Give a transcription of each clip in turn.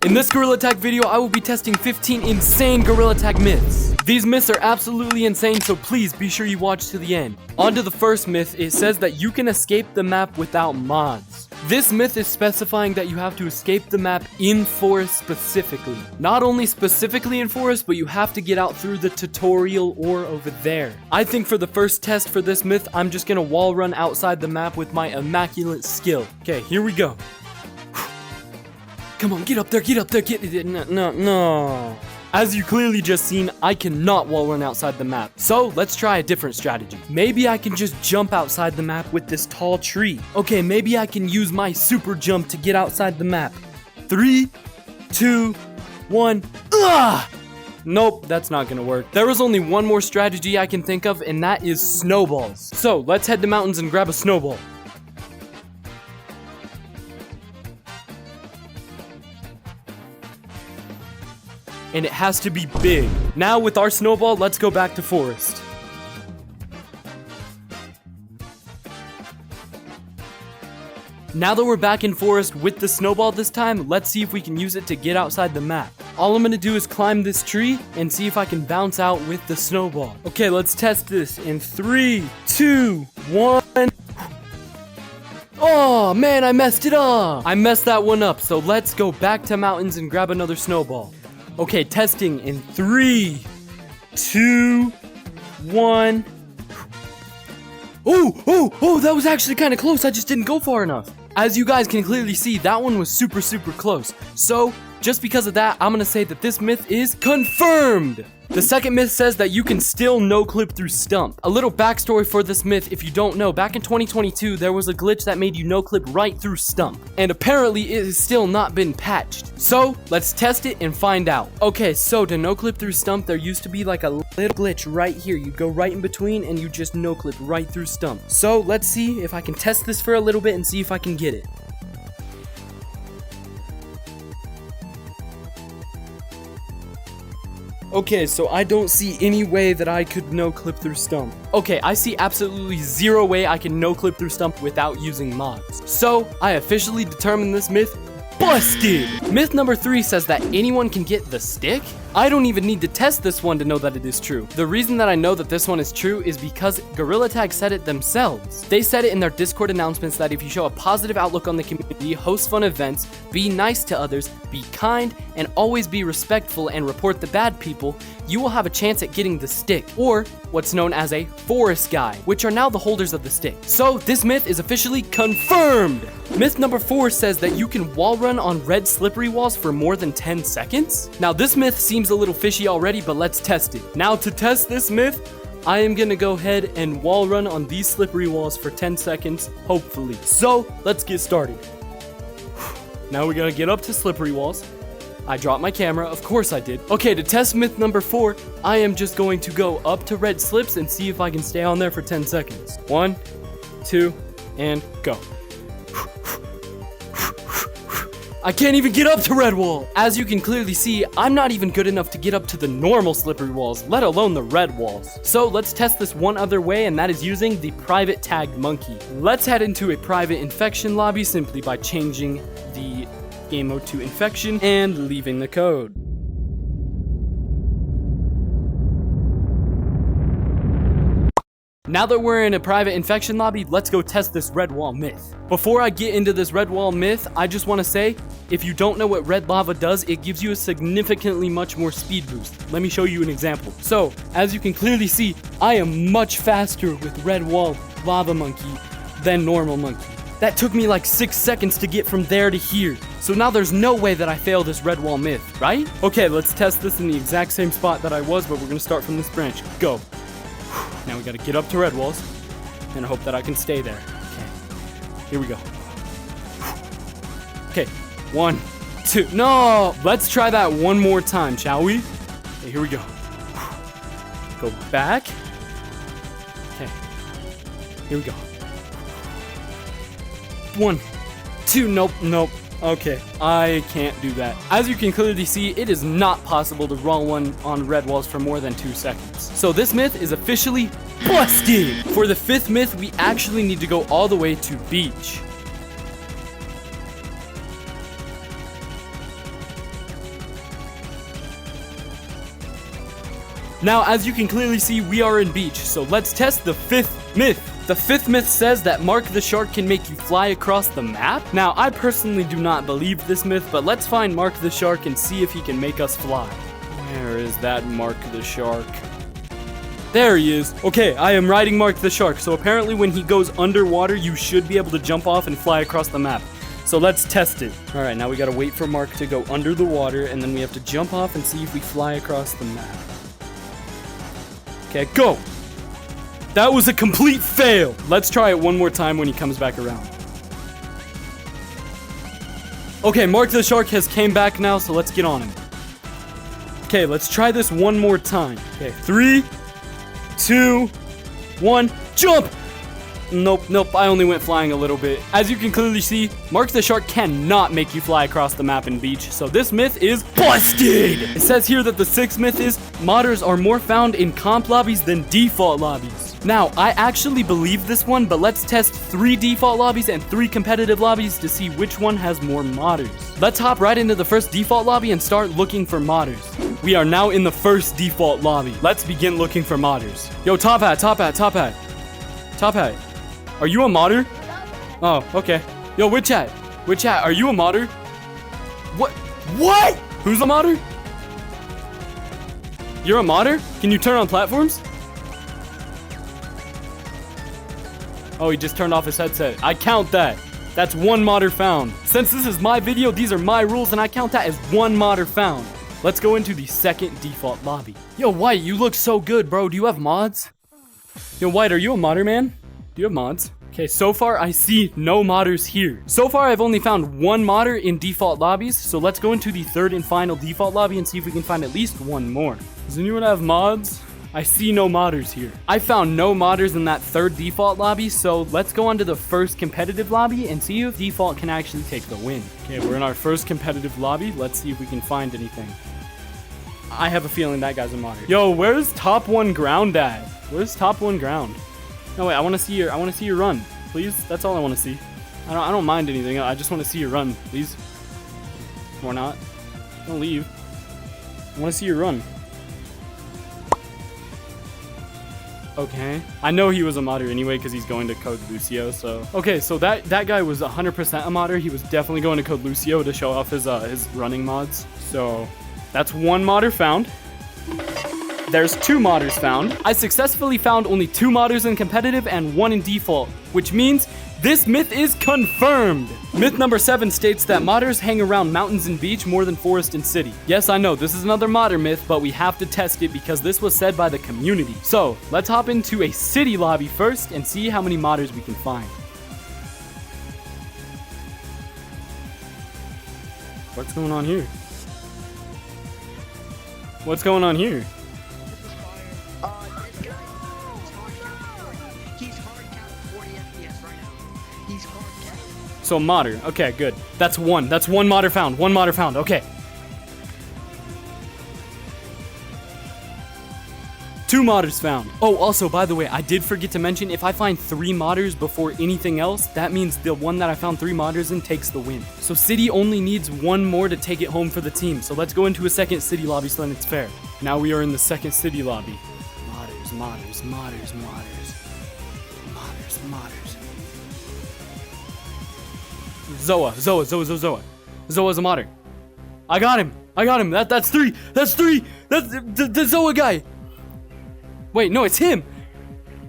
In this Gorilla Tag video, I will be testing 15 insane Gorilla Tag myths. These myths are absolutely insane, so please be sure you watch to the end. On to the first myth. It says that you can escape the map without mods. This myth is specifying that you have to escape the map in forest specifically. Not only specifically in forest, but you have to get out through the tutorial or over there. I think for the first test for this myth, I'm just gonna wall run outside the map with my immaculate skill. Okay, here we go. Come on, get up there, get it. No. As you clearly just seen, I cannot wall run outside the map. So let's try a different strategy. Maybe I can just jump outside the map with this tall tree. Okay, maybe I can use my super jump to get outside the map. 3, 2, 1. Nope, that's not gonna work. There was only one more strategy I can think of, and that is snowballs. So let's head to mountains and grab a snowball. And it has to be big. Now with our snowball, let's go back to forest. Now that we're back in forest with the snowball this time, let's see if we can use it to get outside the map. All I'm gonna do is climb this tree and see if I can bounce out with the snowball. Okay, let's test this in 3, 2, 1. Oh man, I messed it up. I messed that one up, so let's go back to mountains and grab another snowball. Okay, testing in 3, 2, 1. Oh, that was actually kind of close. I just didn't go far enough. As you guys can clearly see, that one was super close. So, just because of that, I'm gonna say that this myth is confirmed. The second myth says that you can still no-clip through stump. A little backstory for this myth, if you don't know, back in 2022, there was a glitch that made you no-clip right through stump. And apparently, it has still not been patched. So, let's test it and find out. Okay, so to no-clip through stump, there used to be like a little glitch right here. You go right in between and you just no-clip right through stump. So, let's see if I can test this for a little bit and see if I can get it. Okay, so I don't see any way that I could no-clip through stump. Okay, I see absolutely zero way I can no-clip through stump without using mods. So, I officially determined this myth busted! Myth number 3 says that anyone can get the stick? I don't even need to test this one to know that it is true. The reason that I know that this one is true is because Gorilla Tag said it themselves. They said it in their Discord announcements that if you show a positive outlook on the community, host fun events, be nice to others, be kind, and always be respectful and report the bad people, you will have a chance at getting the stick, or what's known as a forest guy, which are now the holders of the stick. So this myth is officially confirmed! Myth number 4 says that you can wall run on red slippery walls for more than 10 seconds. Now this myth seems a little fishy already, but let's test it. Now to test this myth, I am gonna go ahead and wall run on these slippery walls for 10 seconds, hopefully. So let's get started. Now we gotta get up to slippery walls. I dropped my camera, of course I did. Okay, to test myth number 4, I am just going to go up to red slips and see if I can stay on there for 10 seconds. 1, 2, and go. I can't even get up to red wall. As you can clearly see, I'm not even good enough to get up to the normal slippery walls, let alone the red walls. So let's test this one other way, and that is using the private tagged monkey. Let's head into a private infection lobby simply by changing the game mode to infection and leaving the code. Now that we're in a private infection lobby, let's go test this red wall myth. Before I get into this red wall myth, I just want to say, if you don't know what red lava does, it gives you a significantly much more speed boost. Let me show you an example. So, as you can clearly see, I am much faster with red wall lava monkey than normal monkey. That took me like 6 seconds to get from there to here. So now there's no way that I fail this red wall myth, right? Okay, let's test this in the exact same spot that I was, but we're gonna start from this branch. Go. Now we gotta get up to red walls and hope that I can stay there. Okay, here we go. Okay, 1, 2, no! Let's try that one more time, shall we? Okay, here we go. Go back. Okay, here we go. 1, 2, nope. Okay, I can't do that. As you can clearly see, it is not possible to roll one on red walls for more than 2 seconds. So this myth is officially busted! For the 5th myth, we actually need to go all the way to beach. Now, as you can clearly see, we are in beach, so let's test the 5th myth. The 5th myth says that Mark the Shark can make you fly across the map. Now, I personally do not believe this myth, but let's find Mark the Shark and see if he can make us fly. Where is that Mark the Shark? There he is. Okay, I am riding Mark the Shark, so apparently when he goes underwater, you should be able to jump off and fly across the map. So let's test it. All right, now we gotta wait for Mark to go under the water, and then we have to jump off and see if we fly across the map. Okay, go! That was a complete fail! Let's try it one more time when he comes back around. Okay, Mark the Shark has came back now, so let's get on him. Okay, let's try this one more time. Okay, 3, 2, 1, jump! Nope, I only went flying a little bit. As you can clearly see, Mark the Shark cannot make you fly across the map and beach, so this myth is busted! It says here that the 6th myth is, modders are more found in comp lobbies than default lobbies. Now, I actually believe this one, but let's test 3 default lobbies and 3 competitive lobbies to see which one has more modders. Let's hop right into the first default lobby and start looking for modders. We are now in the first default lobby. Let's begin looking for modders. Yo, Top Hat. Are you a modder? Oh, okay. Yo, Witch Hat, are you a modder? What? Who's a modder? You're a modder? Can you turn on platforms? Oh, he just turned off his headset. I count that. That's 1 modder found. Since this is my video, these are my rules, and I count that as 1 modder found. Let's go into the second default lobby. Yo, White, you look so good, bro. Do you have mods? Yo, White, are you a modder, man? Do you have mods? Okay, so far I see no modders here. So far I've only found 1 modder in default lobbies, so let's go into the 3rd and final default lobby and see if we can find at least 1 more. Does anyone have mods? I see no modders here. I found no modders in that 3rd default lobby, so let's go on to the first competitive lobby and see if default can actually take the win. Okay, we're in our first competitive lobby. Let's see if we can find anything. I have a feeling that guy's a modder. Yo, where's top 1 ground at? Where's top 1 ground? No, wait, I want to see your run, please. That's all I want to see. I don't mind anything. I just want to see your run, please. Or not. Don't leave. I want to see your run. Okay. I know he was a modder anyway because he's going to Code Lucio, so... Okay, so that guy was 100% a modder. He was definitely going to Code Lucio to show off his running mods. So, that's 1 modder found. There's 2 modders found. I successfully found only 2 modders in competitive and 1 in default, which means this myth is confirmed. Myth number 7 states that modders hang around mountains and beach more than forest and city. Yes, I know, this is another modder myth, but we have to test it because this was said by the community. So, let's hop into a city lobby first and see how many modders we can find. What's going on here? What's going on here? So modder. Okay, good. That's 1. That's 1 modder found. 1 modder found. Okay. 2 modders found. Oh, also, by the way, I did forget to mention, if I find 3 modders before anything else, that means the one that I found 3 modders in takes the win. So city only needs 1 more to take it home for the team. So let's go into a second city lobby so then it's fair. Now we are in the second city lobby. Modders. Zoa. Zoa's a modder. I got him. That's 3. That's the Zoa guy. Wait, no, it's him.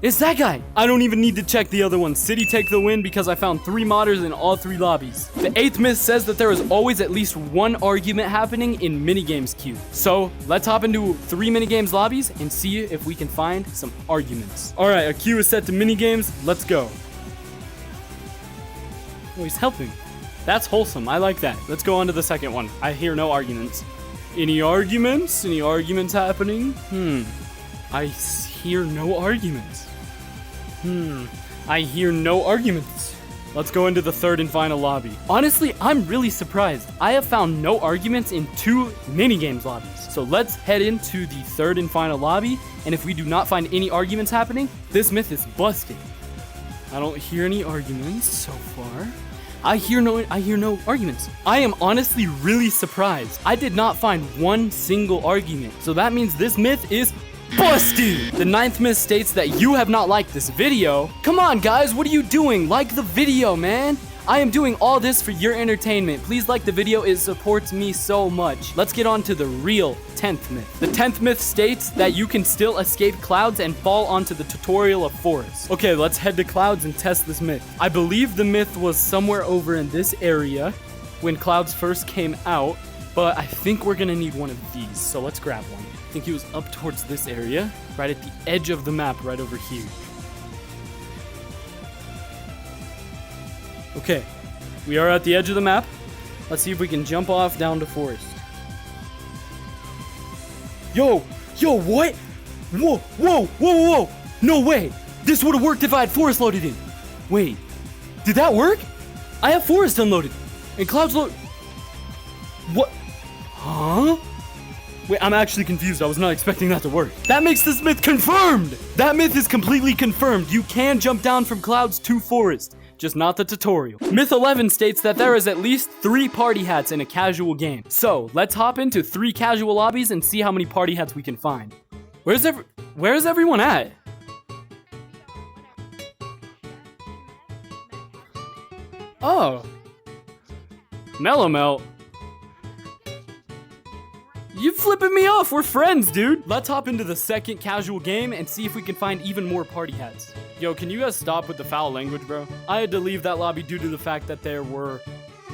It's that guy. I don't even need to check the other one. City take the win because I found 3 modders in all 3 lobbies. The 8th myth says that there is always at least 1 argument happening in minigames queue. So let's hop into 3 minigames lobbies and see if we can find some arguments. All right, a queue is set to minigames. Let's go. Oh, he's helping. That's wholesome. I like that. Let's go on to the second one. I hear no arguments. Any arguments? Any arguments happening? I hear no arguments. I hear no arguments. Let's go into the 3rd and final lobby. Honestly, I'm really surprised. I have found no arguments in 2 minigames lobbies. So let's head into the 3rd and final lobby. And if we do not find any arguments happening, this myth is busted. I don't hear any arguments so far. I hear no arguments. I am honestly really surprised. I did not find 1 single argument. So that means this myth is busted. The 9th myth states that you have not liked this video. Come on, guys, what are you doing? Like the video, man. I am doing all this for your entertainment. Please like the video, it supports me so much. Let's get on to the real 10th myth. The 10th myth states that you can still escape clouds and fall onto the tutorial of forests. Okay, let's head to clouds and test this myth. I believe the myth was somewhere over in this area when clouds first came out, but I think we're gonna need one of these, so let's grab one. I think he was up towards this area, right at the edge of the map, right over here. Okay, we are at the edge of the map. Let's see if we can jump off down to forest. Yo, what? Whoa. No way. This would have worked if I had forest loaded in. Wait, did that work? I have forest unloaded and clouds load. What? Huh? Wait, I'm actually confused. I was not expecting that to work. That makes this myth confirmed. That myth is completely confirmed. You can jump down from clouds to forest. Just not the tutorial. Myth 11 states that there is at least 3 party hats in a casual game. So let's hop into 3 casual lobbies and see how many party hats we can find. Where's everyone at? Oh, Mellow. You flipping me off. We're friends, dude. Let's hop into the 2nd casual game and see if we can find even more party hats. Yo, can you guys stop with the foul language, bro? I had to leave that lobby due to the fact that there were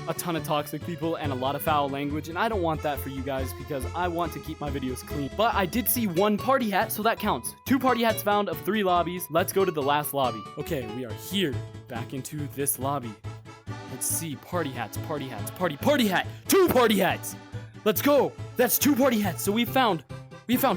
a ton of toxic people and a lot of foul language, and I don't want that for you guys because I want to keep my videos clean. But I did see 1 party hat, so that counts. 2 party hats found of 3 lobbies. Let's go to the last lobby. Okay, we are here, back into this lobby. Let's see, party hat. 2 party hats. Let's go. That's 2 party hats. So we found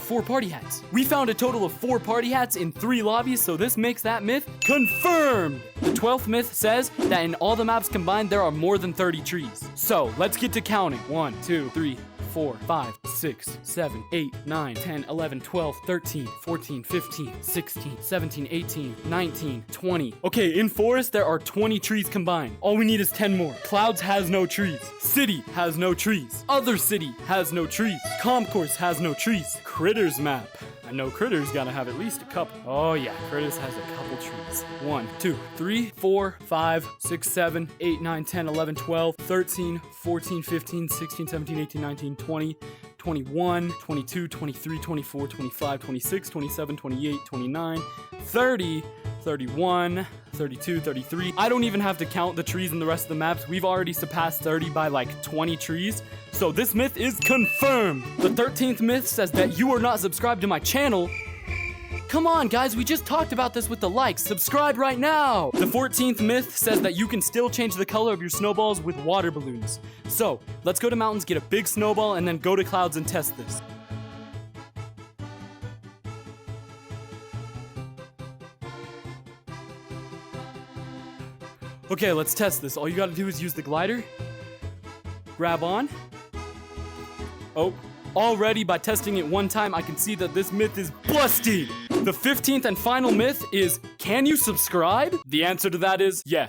4 party hats. We found a total of 4 party hats in 3 lobbies, so this makes that myth confirmed. The 12th myth says that in all the maps combined, there are more than 30 trees. So let's get to counting. 1, 2, 3, 4, 5, 6, 7, 8, 9, 10, 11, 12, 13, 14, 15, 16, 17, 18, 19, 20. Okay, in forest, there are 20 trees combined. All we need is 10 more. Clouds has no trees. City has no trees. Other city has no trees. Comp course has no trees. Critters map. I know Critters gotta have at least a couple. Oh yeah, Critters has a couple trees. 1, 2, 3, 4, 5, 6, 7, 8, 9, 10, 11, 12, 13, 14, 15, 16, 17, 18, 19, 20, 21, 22, 23, 24, 25, 26, 27, 28, 29, 30, 31, 32, 33. I don't even have to count the trees in the rest of the maps. We've already surpassed 30 by like 20 trees. So this myth is confirmed. The 13th myth says that you are not subscribed to my channel. Come on, guys, we just talked about this with the likes. Subscribe right now. The 14th myth says that you can still change the color of your snowballs with water balloons. So let's go to mountains, get a big snowball, and then go to clouds and test this. Okay, let's test this. All you gotta do is use the glider. Grab on. Oh, already by testing it one time, I can see that this myth is busted. The 15th and final myth is, can you subscribe? The answer to that is yes.